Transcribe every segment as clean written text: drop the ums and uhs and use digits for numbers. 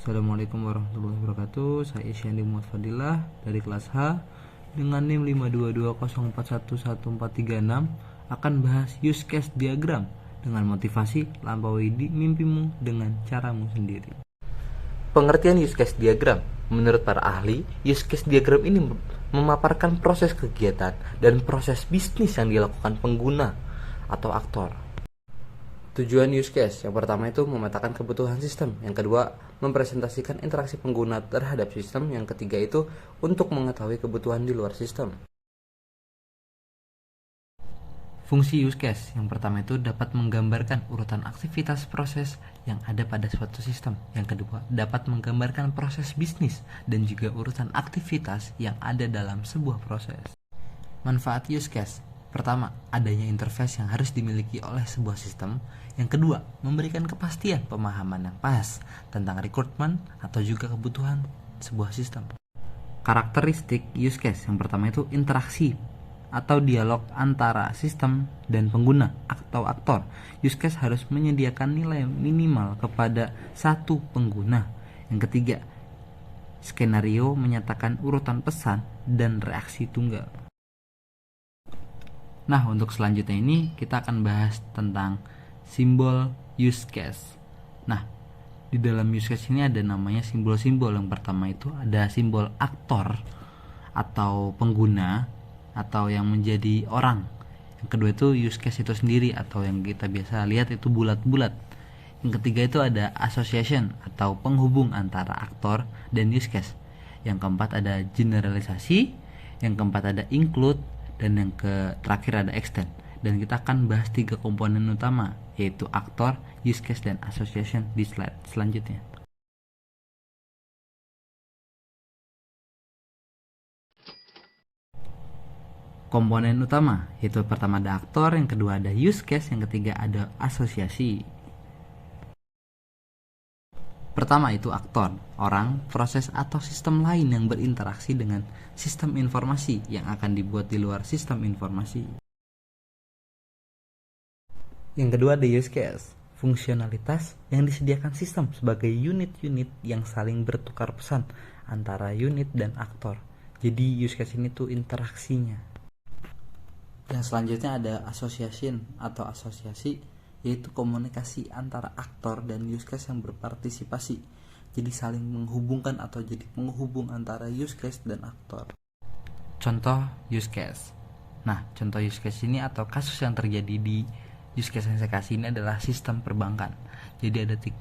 Assalamualaikum warahmatullahi wabarakatuh. Saya Isyandi Muhammad Fadilah dari kelas H dengan NIM 522041143 akan bahas use case diagram dengan motivasi lampaui mimpimu dengan caramu sendiri. Pengertian use case diagram. Menurut para ahli, use case diagram ini memaparkan proses kegiatan dan proses bisnis yang dilakukan pengguna atau aktor. Tujuan use case, yang pertama itu memetakan kebutuhan sistem, yang kedua mempresentasikan interaksi pengguna terhadap sistem, yang ketiga itu untuk mengetahui kebutuhan di luar sistem. Fungsi use case, yang pertama itu dapat menggambarkan urutan aktivitas proses yang ada pada suatu sistem, yang kedua dapat menggambarkan proses bisnis dan juga urutan aktivitas yang ada dalam sebuah proses. Manfaat use case. Pertama, adanya interface yang harus dimiliki oleh sebuah sistem. Yang kedua, memberikan kepastian pemahaman yang pas tentang requirement atau juga kebutuhan sebuah sistem. Karakteristik use case. Yang pertama itu interaksi atau dialog antara sistem dan pengguna atau aktor. Use case harus menyediakan nilai minimal kepada satu pengguna. Yang ketiga, skenario menyatakan urutan pesan dan reaksi tunggal. Nah, untuk selanjutnya ini kita akan bahas tentang simbol use case. Nah, di dalam use case ini ada namanya simbol-simbol. Yang pertama itu ada simbol aktor atau pengguna atau yang menjadi orang. Yang kedua itu use case itu sendiri atau yang kita biasa lihat itu bulat-bulat. Yang ketiga itu ada association atau penghubung antara aktor dan use case. Yang keempat ada generalisasi, yang keempat ada include, dan yang terakhir ada extend. Dan kita akan bahas 3 komponen utama, yaitu aktor, use case, dan association di slide selanjutnya. Komponen utama, yaitu pertama ada aktor, yang kedua ada use case, yang ketiga ada asosiasi. Pertama itu aktor, orang, proses, atau sistem lain yang berinteraksi dengan sistem informasi yang akan dibuat di luar sistem informasi. Yang kedua ada use case, fungsionalitas yang disediakan sistem sebagai unit-unit yang saling bertukar pesan antara unit dan aktor. Jadi use case ini tuh interaksinya. Yang selanjutnya ada association atau asosiasi, yaitu komunikasi antara aktor dan use case yang berpartisipasi. Jadi saling menghubungkan atau jadi penghubung antara use case dan aktor. Contoh use case. Nah, contoh use case ini atau kasus yang terjadi di use case yang saya kasih ini adalah sistem perbankan. Jadi ada 3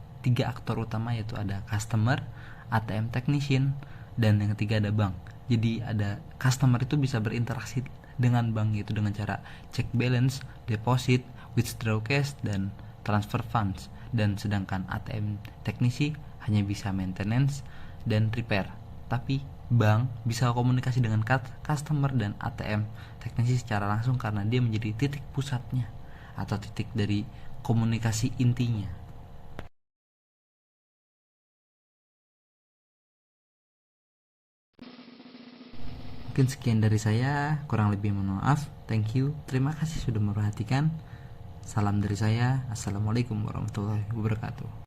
aktor utama, yaitu ada customer, ATM technician, dan yang ketiga ada bank. Jadi ada customer itu bisa berinteraksi dengan bank, yaitu dengan cara check balance, deposit, withdraw cash, dan transfer funds. Dan sedangkan ATM teknisi hanya bisa maintenance dan repair. Tapi bank bisa komunikasi dengan customer dan ATM teknisi secara langsung karena dia menjadi titik pusatnya atau titik dari komunikasi intinya. Mungkin sekian dari saya, kurang lebih mohon maaf. Thank you, terima kasih sudah memperhatikan. Salam dari saya, assalamualaikum warahmatullahi wabarakatuh.